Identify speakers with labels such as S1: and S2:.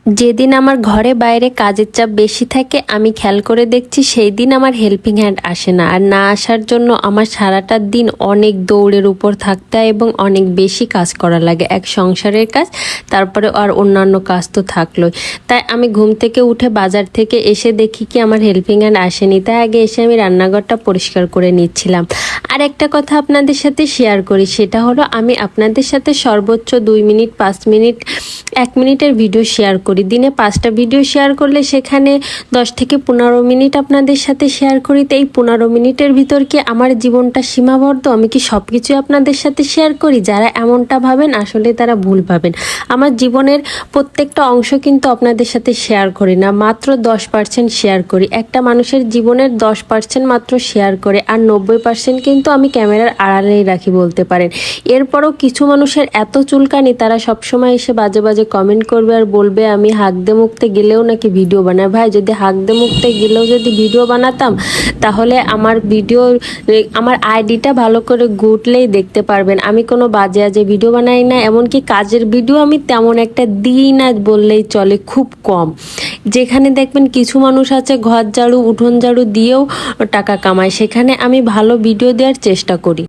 S1: যেদিন আমার ঘরে বাইরে কাজের চাপ বেশি থাকে আমি খেয়াল করে দেখছি সেই দিন আমার হেল্পিং হ্যান্ড আসে না। আর না আসার জন্য আমার সারাটা দিন অনেক দৌড়ের উপর থাকতে হয় এবং অনেক বেশি কাজ করা লাগে, এক সংসারের কাজ, তারপরে আর অন্যান্য কাজ তো থাকলোই। তাই আমি ঘুম থেকে উঠে বাজার থেকে এসে দেখি কি আমার হেল্পিং হ্যান্ড আসেনি। তাই আগে এসে আমি রান্নাঘরটা পরিষ্কার করে নিচ্ছিলাম। আর একটা কথা আপনাদের সাথে শেয়ার করি, সেটা হলো আমি আপনাদের সাথে সর্বোচ্চ 2 মিনিট, 5 মিনিট, 1 মিনিটের ভিডিও শেয়ার করি। দিনে 5টা ভিডিও শেয়ার করলে সেখানে 10 থেকে 15 মিনিট আপনাদের সাথে শেয়ার করি। তো এই 15 মিনিটের ভিতর কি আমার জীবনটা সীমাবদ্ধ? আমি কি সব কিছুই আপনাদের সাথে শেয়ার করি? যারা এমনটা ভাবেন আসলে তারা ভুল ভাবেন। আমার জীবনের প্রত্যেকটা অংশ কিন্তু আপনাদের সাথে শেয়ার করি না, মাত্র 10% শেয়ার করি। একটা মানুষের জীবনের 10% মাত্র শেয়ার করে, আর 90% কিন্তু আমি ক্যামেরার আড়ালেই রাখি বলতে পারেন। এরপরও কিছু মানুষের এত চুলকানি, তারা সবসময় এসে বাজে বাজে কমেন্ট করবে আর বলবে আমি হাঁকতে মুখতে গেলেও নাকি ভিডিও বানাই। ভাই, যদি হাঁকতে মুখতে গেলেও যদি ভিডিও বানাতাম তাহলে আমার আইডিটা ভালো করে ঘুরলেই দেখতে পারবেন আমি কোনো বাজে আজে ভিডিও বানাই না। এমনকি কাজের ভিডিও আমি তেমন একটা দিই না বললেই চলে, খুব কম। যেখানে দেখবেন কিছু মানুষ আছে ঘর ঝাড়ু, উঠোন ঝাড়ু দিয়েও টাকা কামায়, সেখানে আমি ভালো ভিডিও দেওয়ার চেষ্টা করি।